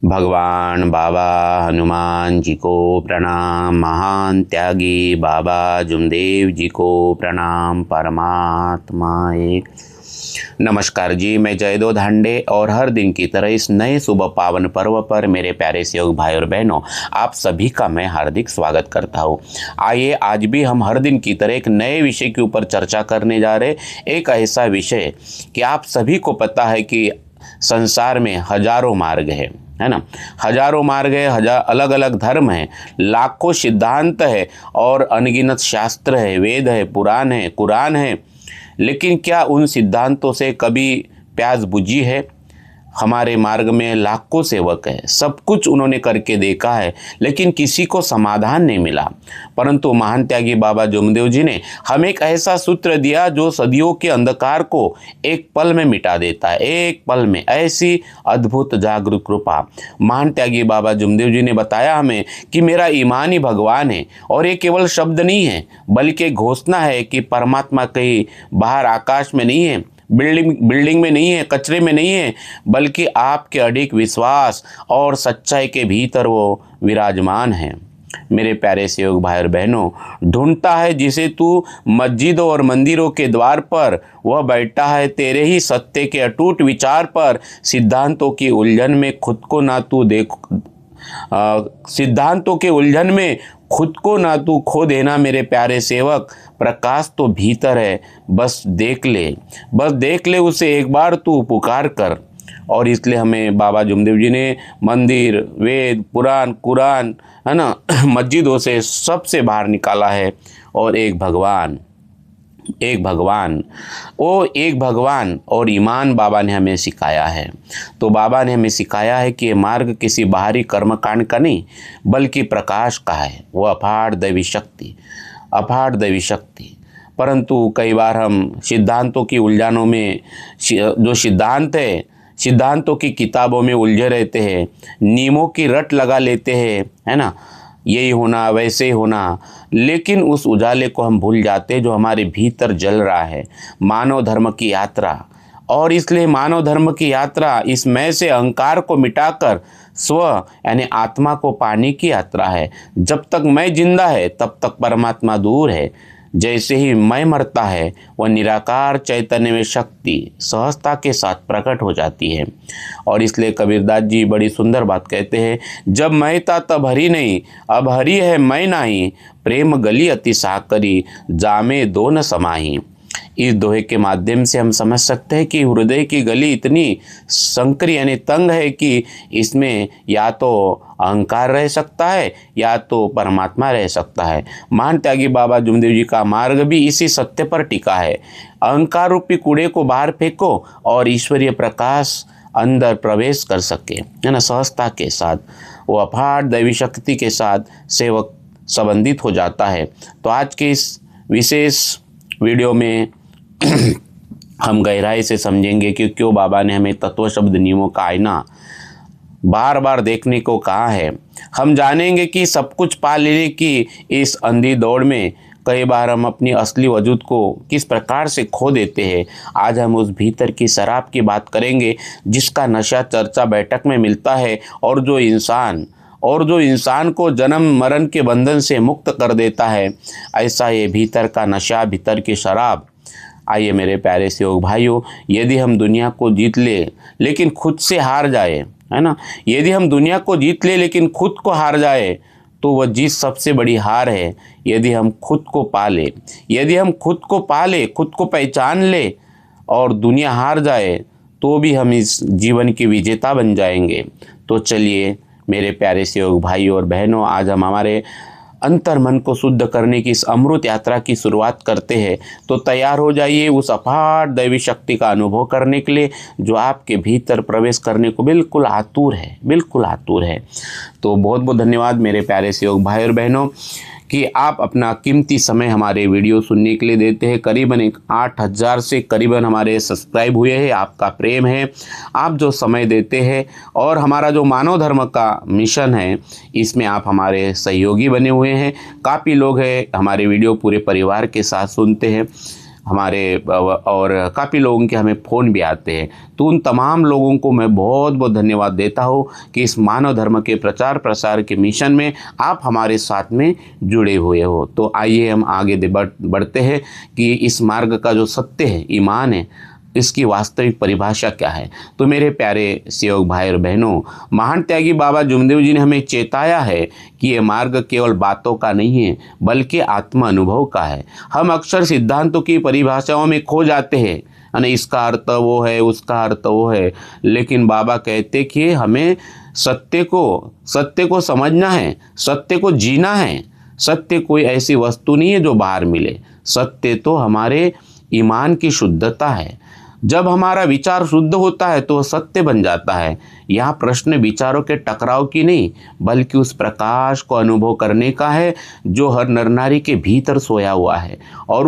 भगवान बाबा हनुमान जी को प्रणाम। महान त्यागी बाबा जुमदेव जी को प्रणाम। परमात्मा एक। नमस्कार जी, मैं जयदो धांडे और हर दिन की तरह इस नए सुबह पावन पर्व पर मेरे प्यारे सहयोग भाई और बहनों, आप सभी का मैं हार्दिक स्वागत करता हूँ। आइए आज भी हम हर दिन की तरह एक नए विषय के ऊपर चर्चा करने जा रहे। एक ऐसा विषय कि आप सभी को पता है कि संसार में हजारों मार्ग है ना। हजारों मार्ग है, हजार अलग अलग धर्म है, लाखों सिद्धांत है और अनगिनत शास्त्र है, वेद है, पुराण है, कुरान है। लेकिन क्या उन सिद्धांतों से कभी प्यास बुझी है? हमारे मार्ग में लाखों सेवक है, सब कुछ उन्होंने करके देखा है, लेकिन किसी को समाधान नहीं मिला। परंतु महान त्यागी बाबा जुमदेव जी ने हमें एक ऐसा सूत्र दिया जो सदियों के अंधकार को एक पल में मिटा देता है। एक पल में ऐसी अद्भुत जागरूक कृपा। महान त्यागी बाबा जुमदेव जी ने बताया हमें कि मेरा ईमान ही भगवान है। और ये केवल शब्द नहीं है, बल्कि घोषणा है कि परमात्मा कहीं बाहर आकाश में नहीं है, बिल्डिंग में नहीं है, कचरे में नहीं है, बल्कि आपके अडिग विश्वास और सच्चाई के भीतर वो विराजमान है। मेरे प्यारे सहयोग भाई और बहनों, ढूंढता है जिसे तू मस्जिदों और मंदिरों के द्वार पर, वह बैठा है तेरे ही सत्य के अटूट विचार पर। सिद्धांतों की उलझन में खुद को ना तू देख सिद्धांतों के उलझन में खुद को ना तू खो देना मेरे प्यारे सेवक। प्रकाश तो भीतर है, बस देख ले उसे एक बार तू पुकार कर। और इसलिए हमें बाबा जुमदेव जी ने मंदिर, वेद, पुराण, कुरान है ना, मस्जिदों से सबसे बाहर निकाला है। और एक भगवान और ईमान बाबा ने हमें सिखाया है। तो बाबा ने हमें सिखाया है कि ये मार्ग किसी बाहरी कर्मकांड का नहीं, बल्कि प्रकाश का है। वो अपार दैवी शक्ति। परंतु कई बार हम सिद्धांतों की उलझनों में, जो सिद्धांत है, सिद्धांतों की किताबों में उलझे रहते हैं, नियमों की रट लगा लेते हैं, है ना, यही होना वैसे ही होना। लेकिन उस उजाले को हम भूल जाते जो हमारे भीतर जल रहा है, मानव धर्म की यात्रा। और इसलिए मानव धर्म की यात्रा इस मैं से अहंकार को मिटाकर स्व यानी आत्मा को पाने की यात्रा है। जब तक मैं जिंदा है तब तक परमात्मा दूर है। जैसे ही मैं मरता है, वह निराकार चैतन्य में शक्ति सहजता के साथ प्रकट हो जाती है। और इसलिए कबीरदास जी बड़ी सुंदर बात कहते हैं, जब मैं था तब हरि नहीं, अब हरि है मैं नहीं, प्रेम गली अति साकरी, जामे दो न समाही। इस दोहे के माध्यम से हम समझ सकते हैं कि हृदय की गली इतनी संकरी यानी तंग है कि इसमें या तो अहंकार रह सकता है या तो परमात्मा रह सकता है। महान त्यागी बाबा जुमदेव जी का मार्ग भी इसी सत्य पर टिका है। अहंकार रूपी कूड़े को बाहर फेंको और ईश्वरीय प्रकाश अंदर प्रवेश कर सके, है ना। सहजता के साथ वो अपार दैवी शक्ति के साथ सेवक संबंधित हो जाता है। तो आज के इस विशेष वीडियो में हम गहराई से समझेंगे कि क्यों बाबा ने हमें तत्व शब्द नियमों का आईना बार बार देखने को कहा है। हम जानेंगे कि सब कुछ पा लेने की इस अंधी दौड़ में कई बार हम अपनी असली वजूद को किस प्रकार से खो देते हैं। आज हम उस भीतर की शराब की बात करेंगे जिसका नशा चर्चा बैठक में मिलता है और जो इंसान को जन्म मरण के बंधन से मुक्त कर देता है। ऐसा ये भीतर का नशा, भीतर की शराब। आइए मेरे प्यारे सहयोग भाइयों, यदि हम दुनिया को जीत ले लेकिन खुद से हार जाए, है ना, यदि हम दुनिया को जीत ले लेकिन खुद को हार जाए तो वह जीत सबसे बड़ी हार है। यदि हम खुद को पाले, खुद को पहचान ले और दुनिया हार जाए तो भी हम इस जीवन के विजेता बन जाएंगे। तो चलिए मेरे प्यारे सहयोग भाइयों और बहनों, आज हम हमारे अंतर मन को शुद्ध करने की इस अमृत यात्रा की शुरुआत करते हैं। तो तैयार हो जाइए उस अपार दैवी शक्ति का अनुभव करने के लिए जो आपके भीतर प्रवेश करने को बिल्कुल आतुर है। तो बहुत बहुत धन्यवाद मेरे प्यारे सहयोग भाई और बहनों कि आप अपना कीमती समय हमारे वीडियो सुनने के लिए देते हैं। करीबन 8,000 से करीबन हमारे सब्सक्राइब हुए हैं। आपका प्रेम है, आप जो समय देते हैं और हमारा जो मानव धर्म का मिशन है इसमें आप हमारे सहयोगी बने हुए हैं। काफ़ी लोग हैं हमारे वीडियो पूरे परिवार के साथ सुनते हैं। हमारे और काफ़ी लोगों के हमें फ़ोन भी आते हैं। तो उन तमाम लोगों को मैं बहुत बहुत धन्यवाद देता हूँ कि इस मानव धर्म के प्रचार प्रसार के मिशन में आप हमारे साथ में जुड़े हुए हो। तो आइए हम आगे बढ़ते हैं कि इस मार्ग का जो सत्य है, ईमान है, इसकी वास्तविक परिभाषा क्या है। तो मेरे प्यारे सेवक भाई और बहनों, महान त्यागी बाबा जुमदेव जी ने हमें चेताया है कि ये मार्ग केवल बातों का नहीं है बल्कि आत्म अनुभव का है। हम अक्सर सिद्धांतों की परिभाषाओं में खो जाते हैं, यानी इसका अर्थ वो है, उसका अर्थ वो है, लेकिन बाबा कहते कि हमें सत्य को समझना है, सत्य को जीना है। सत्य कोई ऐसी वस्तु नहीं है जो बाहर मिले, सत्य तो हमारे ईमान की शुद्धता है। जब हमारा विचार शुद्ध होता है तो सत्य बन जाता है। यहाँ प्रश्न विचारों के टकराव की नहीं बल्कि उस प्रकाश को अनुभव करने का है जो हर नर नारी के भीतर सोया हुआ है, और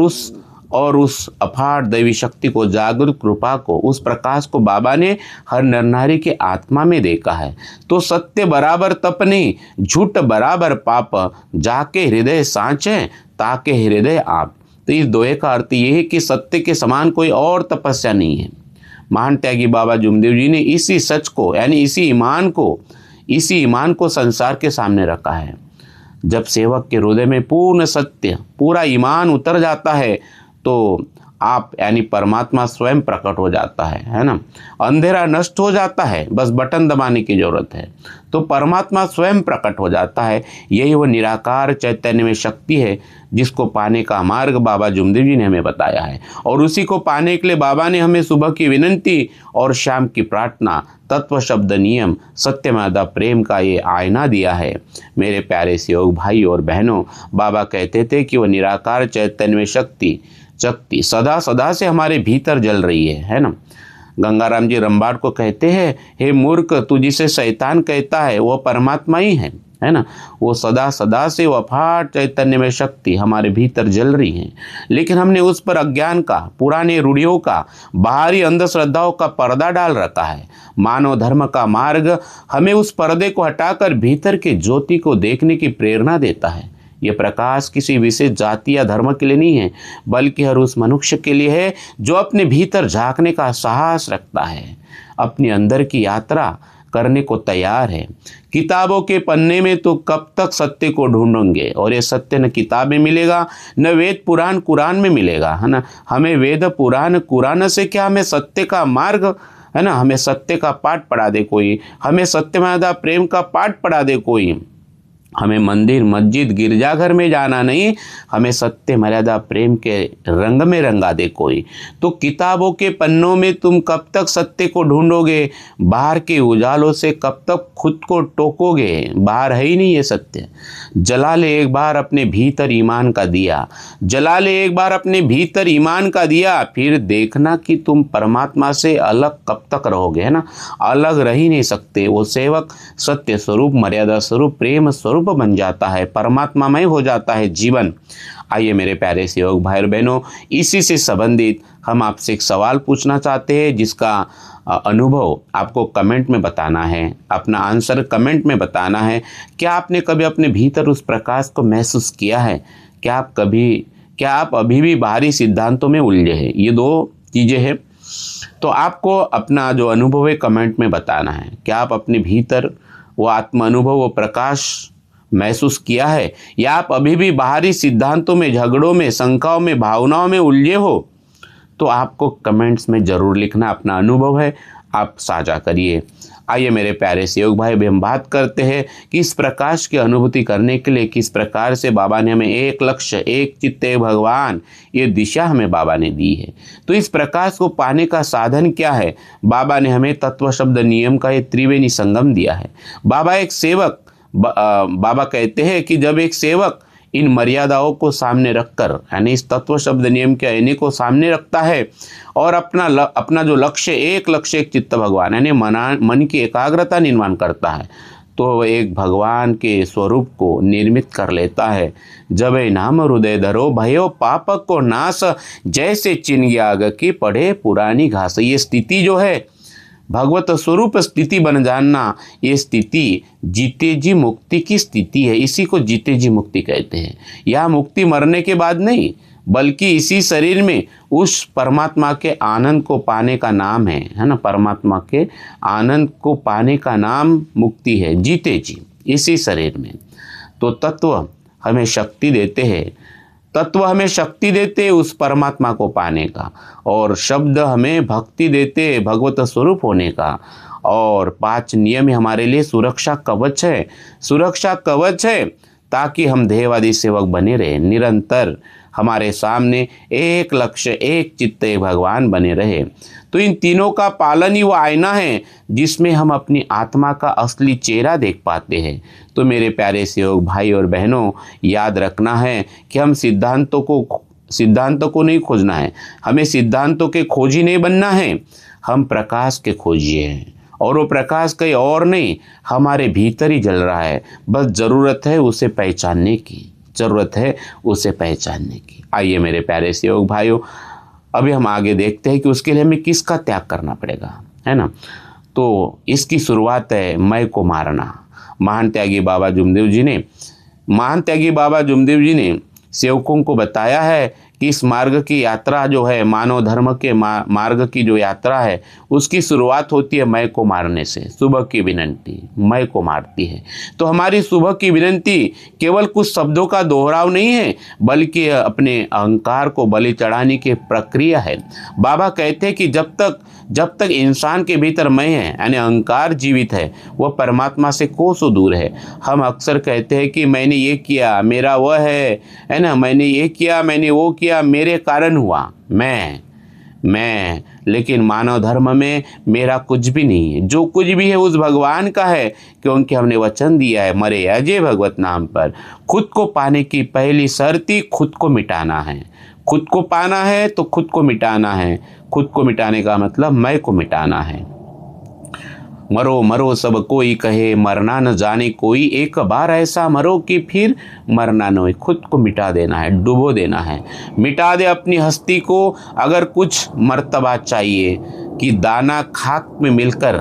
उस अपार दैवी शक्ति को, जागृत कृपा को, उस प्रकाश को बाबा ने हर नर नारी के आत्मा में देखा है। तो सत्य बराबर तप नहीं, झूठ बराबर पाप, जाके हृदय सांचे ताके हृदय आप। तो इस दोहे का अर्थ ये है कि सत्य के समान कोई और तपस्या नहीं है। महान त्यागी बाबा जुमदेव जी ने इसी सच को, यानी इसी ईमान को संसार के सामने रखा है। जब सेवक के हृदय में पूर्ण सत्य, पूरा ईमान उतर जाता है तो आप यानी परमात्मा स्वयं प्रकट हो जाता है ना। अंधेरा नष्ट हो जाता है, बस बटन दबाने की जरूरत है तो परमात्मा स्वयं प्रकट हो जाता है। यही वो निराकार चैतन्य में शक्ति है जिसको पाने का मार्ग बाबा जुमदेव जी ने हमें बताया है, और उसी को पाने के लिए बाबा ने हमें सुबह की विनंती और शाम की प्रार्थना, तत्व शब्द नियम, सत्यमादा प्रेम का ये आईना दिया है। मेरे प्यारे सेवक भाई और बहनों, बाबा कहते थे कि वह निराकार चैतन्य में शक्ति सदा सदा से हमारे भीतर जल रही है ना। गंगाराम जी रंबाड़ को कहते हैं, हे मूर्ख, तू जिसे शैतान कहता है वो परमात्मा ही है ना। वो सदा सदा से वो अपार चैतन्य में शक्ति हमारे भीतर जल रही है, लेकिन हमने उस पर अज्ञान का, पुराने रूढ़ियों का, बाहरी अंधश्रद्धाओं का पर्दा डाल रखा है। मानव धर्म का मार्ग हमें उस पर्दे को हटाकर भीतर के ज्योति को देखने की प्रेरणा देता है। यह प्रकाश किसी विशेष जाति या धर्म के लिए नहीं है बल्कि हर उस मनुष्य के लिए है जो अपने भीतर झांकने का साहस रखता है, अपने अंदर की यात्रा करने को तैयार है। किताबों के पन्ने में तो कब तक सत्य को ढूंढेंगे, और ये सत्य न किताब में मिलेगा न वेद पुराण कुरान में मिलेगा, है ना। हमें वेद पुराण कुरान से क्या, हमें सत्य का मार्ग, है ना, हमें सत्य का पाठ पढ़ा दे कोई, हमें सत्यमादा प्रेम का पाठ पढ़ा दे कोई। हमें मंदिर मस्जिद गिरजाघर में जाना नहीं, हमें सत्य मर्यादा प्रेम के रंग में रंगा दे कोई। तो किताबों के पन्नों में तुम कब तक सत्य को ढूंढोगे, बाहर के उजालों से कब तक खुद को टोकोगे, बाहर है ही नहीं ये सत्य। जला ले एक बार अपने भीतर ईमान का दिया, जला ले एक बार अपने भीतर ईमान का दिया, फिर देखना कि तुम परमात्मा से अलग कब तक रहोगे, है ना। अलग रह ही नहीं सकते। वो सेवक सत्य स्वरूप, मर्यादा स्वरूप, प्रेम स्वरूप बन जाता है, परमात्मामय हो जाता है जीवन। आइए मेरे प्यारे सेवक भाई और बहनों, इसी से संबंधित हम आपसे एक सवाल पूछना चाहते हैं जिसका अनुभव आपको कमेंट में बताना है, अपना आंसर कमेंट में बताना है। क्या आपने कभी अपने भीतर उस प्रकाश को महसूस किया है? क्या आप अभी भी बाहरी सिद्धांतों में उलझे हैं? ये दो चीज़ें हैं। तो आपको अपना जो अनुभव है कमेंट में बताना है। क्या आप अपने भीतर वो आत्म अनुभव, वो प्रकाश महसूस किया है, या आप अभी भी बाहरी सिद्धांतों में, झगड़ों में, शंकाओं में, भावनाओं में उलझे हो? तो आपको कमेंट्स में ज़रूर लिखना, अपना अनुभव है आप साझा करिए। आइए मेरे प्यारे सेवक भाई, अभी हम बात करते हैं कि इस प्रकाश की अनुभूति करने के लिए किस प्रकार से बाबा ने हमें एक लक्ष्य, एक चित्त भगवान, ये दिशा हमें बाबा ने दी है। तो इस प्रकाश को पाने का साधन क्या है? बाबा ने हमें तत्व शब्द नियम का ये त्रिवेणी संगम दिया है। बाबा कहते हैं कि जब एक सेवक इन मर्यादाओं को सामने रखकर, यानी इस तत्व शब्द नियम के आईने को सामने रखता है और अपना जो लक्ष्य, एक चित्त भगवान, यानी मन की एकाग्रता निर्माण करता है, तो वह एक भगवान के स्वरूप को निर्मित कर लेता है। जब नाम हृदय धरो भयो पाप को नाश, जैसे चिन्ह आग की पढ़े पुरानी घास। ये स्थिति जो है भगवत स्वरूप स्थिति बन जानना, ये स्थिति जीते जी मुक्ति की स्थिति है। इसी को जीते जी मुक्ति कहते हैं। यह मुक्ति मरने के बाद नहीं, बल्कि इसी शरीर में उस परमात्मा के आनंद को पाने का नाम है ना। परमात्मा के आनंद को पाने का नाम मुक्ति है, जीते जी इसी शरीर में। तो तत्व हमें शक्ति देते हैं, तत्व हमें शक्ति देते उस परमात्मा को पाने का, और शब्द हमें भक्ति देते भगवत स्वरूप होने का। और 5 नियम हमारे लिए सुरक्षा कवच है, सुरक्षा कवच है, ताकि हम देहवादी सेवक बने रहे, निरंतर हमारे सामने एक लक्ष्य एक चित्त भगवान बने रहे। तो इन तीनों का पालन ही वो आईना है जिसमें हम अपनी आत्मा का असली चेहरा देख पाते हैं। तो मेरे प्यारे सेवक भाई और बहनों, याद रखना है कि हम सिद्धांतों को नहीं खोजना है, हमें सिद्धांतों के खोजी नहीं बनना है, हम प्रकाश के खोजिए हैं। और वो प्रकाश कहीं और नहीं, हमारे भीतर ही जल रहा है, बस ज़रूरत है उसे पहचानने की, ज़रूरत है उसे पहचानने की। आइए मेरे प्यारे सेवक भाइयों, अभी हम आगे देखते हैं कि उसके लिए हमें किसका त्याग करना पड़ेगा, है ना। तो इसकी शुरुआत है मैं को मारना। महान त्यागी बाबा जुमदेव जी ने सेवकों को बताया है कि इस मार्ग की यात्रा जो है, मानव धर्म के मार्ग की जो यात्रा है, उसकी शुरुआत होती है मैं को मारने से। सुबह की विनंती मैं को मारती है। तो हमारी सुबह की विनंती केवल कुछ शब्दों का दोहराव नहीं है, बल्कि अपने अहंकार को बलि चढ़ाने की प्रक्रिया है। बाबा कहते हैं कि जब तक इंसान के भीतर मैं है, यानी अहंकार जीवित है, वह परमात्मा से कोसों दूर है। हम अक्सर कहते हैं कि मैंने ये किया, मेरा वह है ना, मैंने ये किया, मैंने वो किया, मेरे कारण हुआ, मैं। लेकिन मानव धर्म में मेरा कुछ भी नहीं है, जो कुछ भी है उस भगवान का है, क्योंकि हमने वचन दिया है मरे अजय भगवत नाम पर। खुद को पाने की पहली शर्त ही खुद को मिटाना है। खुद को पाना है तो खुद को मिटाना है। खुद को मिटाने का मतलब मैं को मिटाना है। मरो मरो सब कोई कहे, मरना न जाने कोई, एक बार ऐसा मरो कि फिर मरना न हो। खुद को मिटा देना है, डुबो देना है, मिटा दे अपनी हस्ती को। अगर कुछ मर्तबा चाहिए कि दाना खाक में मिलकर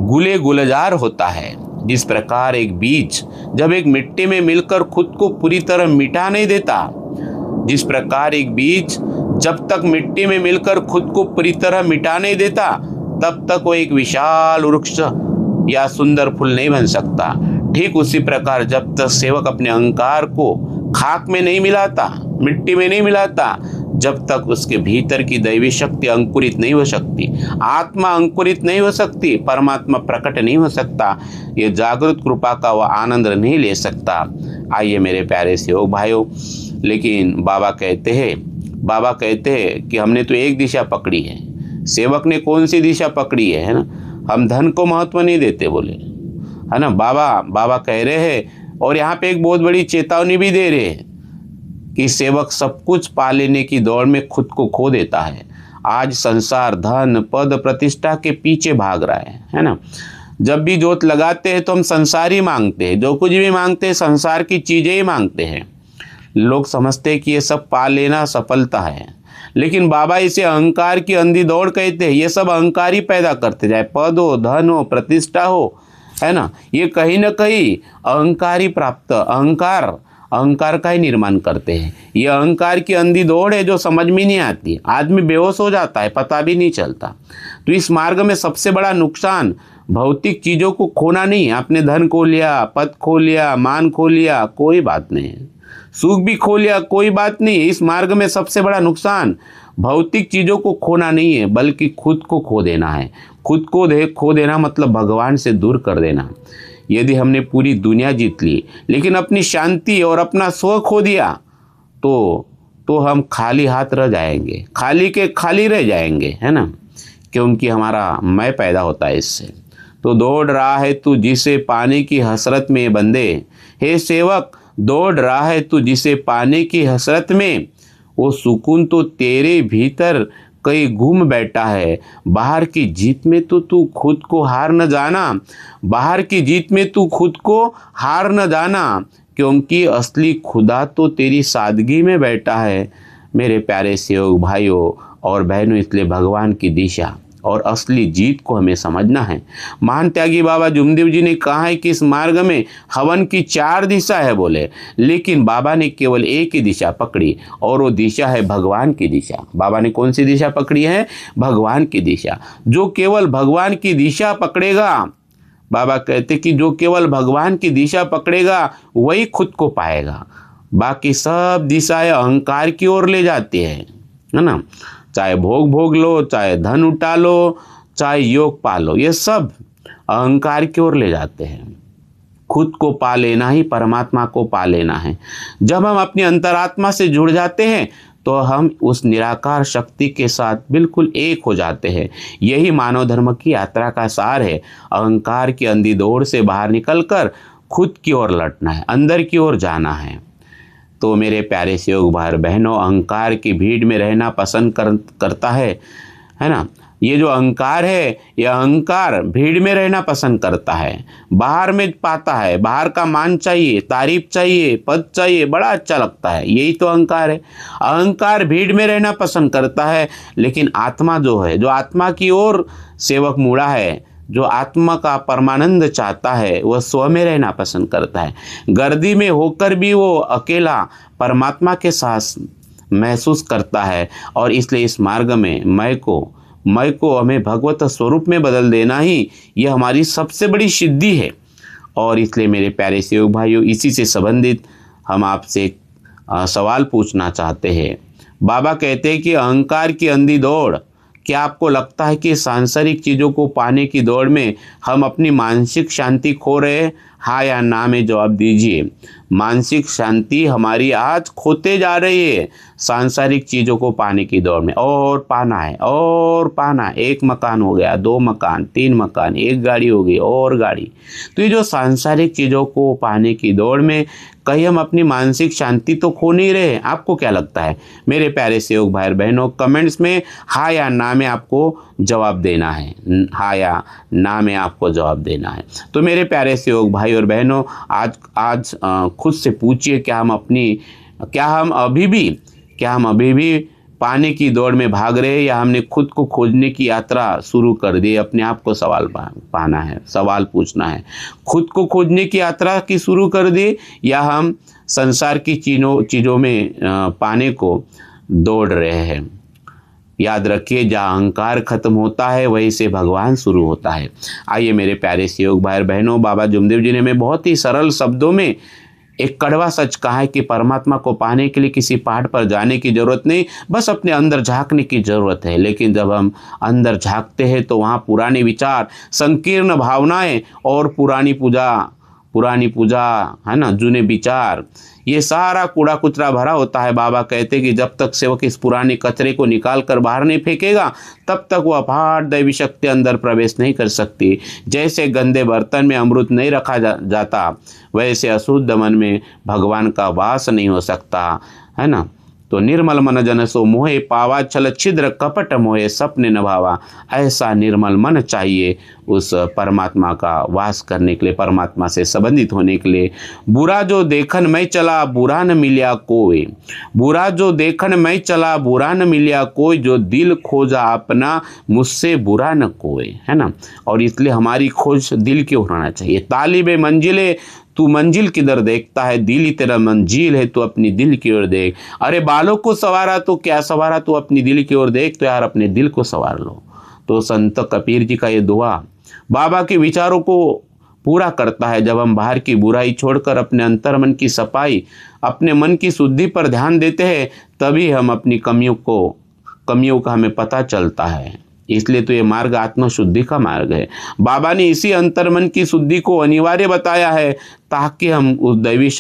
गुले गुलजार होता है, जिस प्रकार एक बीज जब एक मिट्टी में मिलकर खुद को पूरी तरह मिटा नहीं देता, जिस प्रकार एक बीज जब तक मिट्टी में मिलकर खुद को पूरी तरह मिटा नहीं देता, तब तक वो एक विशाल वृक्ष या सुंदर फूल नहीं बन सकता। ठीक उसी प्रकार जब तक सेवक अपने अहंकार को खाक में नहीं मिलाता, मिट्टी में नहीं मिलाता, जब तक उसके भीतर की दैवी शक्ति अंकुरित नहीं हो सकती, आत्मा अंकुरित नहीं हो सकती, परमात्मा प्रकट नहीं हो सकता, ये जागृत कृपा का वह आनंद नहीं ले सकता। आइए मेरे प्यारे सेवक भाइयों, लेकिन बाबा कहते हैं कि हमने तो एक दिशा पकड़ी है। सेवक ने कौन सी दिशा पकड़ी है ना। हम धन को महत्व नहीं देते बोले, है ना। बाबा कह रहे हैं, और यहाँ पे एक बहुत बड़ी चेतावनी भी दे रहे हैं कि सेवक सब कुछ पा लेने की दौड़ में खुद को खो देता है। आज संसार धन पद प्रतिष्ठा के पीछे भाग रहा है ना। जब भी जोत लगाते हैं तो हम संसार ही मांगते हैं, जो कुछ भी मांगते हैं संसार की चीज़ें ही मांगते हैं। लोग समझते हैं कि ये सब पा लेना सफलता है, लेकिन बाबा इसे अहंकार की अंधी दौड़ कहते हैं। ये सब अहंकार ही पैदा करते जाए, पद हो, धन हो, प्रतिष्ठा हो, है ना, ये कहीं ना कहीं अहंकार ही प्राप्त, अहंकार का ही निर्माण करते हैं। ये अहंकार की अंधी दौड़ है जो समझ में नहीं आती, आदमी बेहोश हो जाता है, पता भी नहीं चलता। तो इस मार्ग में सबसे बड़ा नुकसान भौतिक चीज़ों को खोना नहीं है। आपने धन खो लिया, पद खो लिया, मान खो लिया, कोई बात नहीं है, सुख भी खो लिया, कोई बात नहीं। इस मार्ग में सबसे बड़ा नुकसान भौतिक चीज़ों को खोना नहीं है, बल्कि खुद को खो देना है। खुद को खो देना मतलब भगवान से दूर कर देना। यदि हमने पूरी दुनिया जीत ली लेकिन अपनी शांति और अपना स्व खो दिया, तो हम खाली हाथ रह जाएंगे, खाली के खाली रह जाएंगे, है ना, क्योंकि हमारा मैं पैदा होता है इससे। तो दौड़ रहा है तू जिसे पाने की हसरत में बंदे, हे सेवक दौड़ रहा है तू जिसे पाने की हसरत में, वो सुकून तो तेरे भीतर कहीं घूम बैठा है। बाहर की जीत में तो तू खुद को हार न जाना, बाहर की जीत में तू खुद को हार न जाना, क्योंकि असली खुदा तो तेरी सादगी में बैठा है। मेरे प्यारे सेवक भाइयों और बहनों, इसलिए भगवान की दिशा और असली जीत को हमें समझना है। महान त्यागी बाबा जुमदेव जी ने कहा है कि इस मार्ग में हवन की 4 दिशा है बोले, लेकिन बाबा ने केवल एक ही दिशा पकड़ी और वो दिशा है भगवान की दिशा। बाबा ने कौन सी दिशा पकड़ी है? भगवान की दिशा। जो केवल भगवान की दिशा पकड़ेगा, बाबा कहते कि जो केवल भगवान की दिशा पकड़ेगा वही खुद को पाएगा। बाकी सब दिशाएं अहंकार की ओर ले जाती है ना। चाहे भोग भोग लो, चाहे धन उठा लो, चाहे योग पा लो, ये सब अहंकार की ओर ले जाते हैं। खुद को पा लेना ही परमात्मा को पा लेना है। जब हम अपनी अंतरात्मा से जुड़ जाते हैं तो हम उस निराकार शक्ति के साथ बिल्कुल एक हो जाते हैं। यही मानव धर्म की यात्रा का सार है। अहंकार की अंधी दौड़ से बाहर निकलकर खुद की ओर लौटना है, अंदर की ओर जाना है। तो मेरे प्यारे से योग भाई बहनों, अहंकार की भीड़ में रहना पसंद करता है ना। ये जो अहंकार है, ये अहंकार भीड़ में रहना पसंद करता है, बाहर में पाता है, बाहर का मान चाहिए, तारीफ चाहिए, पद चाहिए, बड़ा अच्छा लगता है। यही तो अहंकार है। अहंकार भीड़ में रहना पसंद करता है, लेकिन आत्मा जो है, जो आत्मा की ओर सेवक मुड़ा है, जो आत्मा का परमानंद चाहता है, वह स्व में रहना पसंद करता है। गर्दी में होकर भी वो अकेला परमात्मा के साथ महसूस करता है। और इसलिए इस मार्ग में मैं को हमें भगवत स्वरूप में बदल देना ही यह हमारी सबसे बड़ी सिद्धि है। और इसलिए मेरे प्यारे से योग भाइयों, इसी से संबंधित हम आपसे एक सवाल पूछना चाहते हैं। बाबा कहते हैं कि अहंकार की अंधी दौड़, क्या आपको लगता है कि सांसारिक चीज़ों को पाने की दौड़ में हम अपनी मानसिक शांति खो रहे हैं? हाँ या ना में जवाब दीजिए। मानसिक शांति हमारी आज खोते जा रही है सांसारिक चीज़ों को पाने की दौड़ में। और पाना है, और पाना। 1 मकान हो गया, 2 मकान, 3 मकान, 1 गाड़ी हो गई, और गाड़ी। तो ये जो सांसारिक चीज़ों को पाने की दौड़ में कहीं हम अपनी मानसिक शांति तो खो नहीं रहे? आपको क्या लगता है मेरे प्यारे से योग भाई बहनों? कमेंट्स में हाँ या ना में आपको जवाब देना है। हाँ या ना में आपको जवाब देना है। तो मेरे प्यारे से योग भाई और बहनों, आज खुद से पूछिए, क्या हम अभी भी पाने की दौड़ में भाग रहे हैं, या हमने खुद को खोजने की यात्रा शुरू कर दी? अपने आप को सवाल पाना है, सवाल पूछना है। खुद को खोजने की यात्रा की शुरू कर दी, या हम संसार की चीज़ों में पाने को दौड़ रहे हैं? याद रखिए, जहाँ अहंकार खत्म होता है वहीं से भगवान शुरू होता है। आइए मेरे प्यारे से योग भाई बहनों, बाबा जुमदेव जी ने हमें बहुत ही सरल शब्दों में एक कड़वा सच कहा है कि परमात्मा को पाने के लिए किसी पहाड़ पर जाने की जरूरत नहीं, बस अपने अंदर झांकने की जरूरत है। लेकिन जब हम अंदर झांकते हैं तो वहाँ पुराने विचार, संकीर्ण भावनाएं और पुरानी पूजा है ना, जूने विचार, ये सारा कूड़ा कुचरा भरा होता है। बाबा कहते कि जब तक सेवक इस पुराने कचरे को निकाल कर बाहर नहीं फेंकेगा, तब तक वह अपार दैवी शक्ति अंदर प्रवेश नहीं कर सकती। जैसे गंदे बर्तन में अमृत नहीं रखा जाता, वैसे अशुद्ध मन में भगवान का वास नहीं हो सकता, है ना। तो निर्मल मन जन सो मोहे पावा, छल छिद्र कपट मोहे सपने न भावा। ऐसा निर्मल मन चाहिए उस परमात्मा का वास करने के लिए, परमात्मा से संबंधित होने के लिए। बुरा जो देखन मैं चला बुरा न मिलिया कोई, बुरा जो देखन मैं चला बुरा न मिलिया कोई, जो दिल खोजा अपना मुझसे बुरा न कोई, है ना। और इसलिए हमारी खोज दिल की होना चाहिए। तालिबे मंजिले तू मंजिल किधर देखता है, दिल ही तेरा मंजिल है, तू अपनी दिल की ओर देख। अरे बालों को संवारा तो क्या संवारा, तू अपनी दिल की ओर देख। तो यार अपने दिल को संवार लो। तो संत कबीर जी का ये दुआ बाबा के विचारों को पूरा करता है। जब हम बाहर की बुराई छोड़कर अपने अंतर मन की सफाई, अपने मन की शुद्धि पर ध्यान देते हैं, तभी हम अपनी कमियों का हमें पता चलता है। इसलिए तो ये मार्ग आत्मशुद्धि का मार्ग है। बाबा ने इसी अंतर्मन की शुद्धि को अनिवार्य बताया है, ताकि हम उस दैवी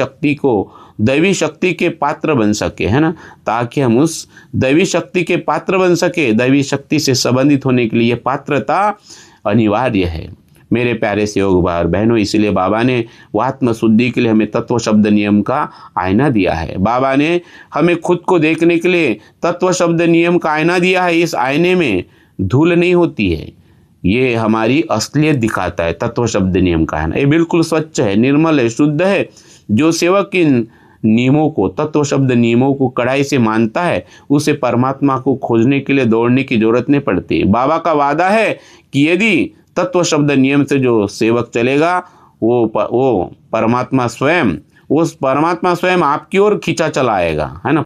शक्ति के पात्र बन सके, है ना, ताकि हम उस दैवी शक्ति के पात्र बन सके। दैवी शक्ति से संबंधित होने के लिए पात्रता अनिवार्य है मेरे प्यारे से योग भाई और बहनों। इसीलिए बाबा ने आत्म शुद्धि के लिए हमें तत्व शब्द नियम का आईना दिया है। बाबा ने हमें खुद को देखने के लिए तत्व शब्द नियम का आईना दिया है। इस आईने में धूल नहीं होती है, ये हमारी असलियत दिखाता है। तत्व शब्द नियम का है ना, ये बिल्कुल स्वच्छ है, निर्मल है, शुद्ध है। जो सेवक इन नियमों को, तत्व शब्द नियमों को कड़ाई से मानता है, उसे परमात्मा को खोजने के लिए दौड़ने की जरूरत नहीं पड़ती। बाबा का वादा है कि यदि तत्व शब्द नियम से जो सेवक चलेगा वो परमात्मा स्वयं आपकी ओर खींचा चला आएगा, है ना।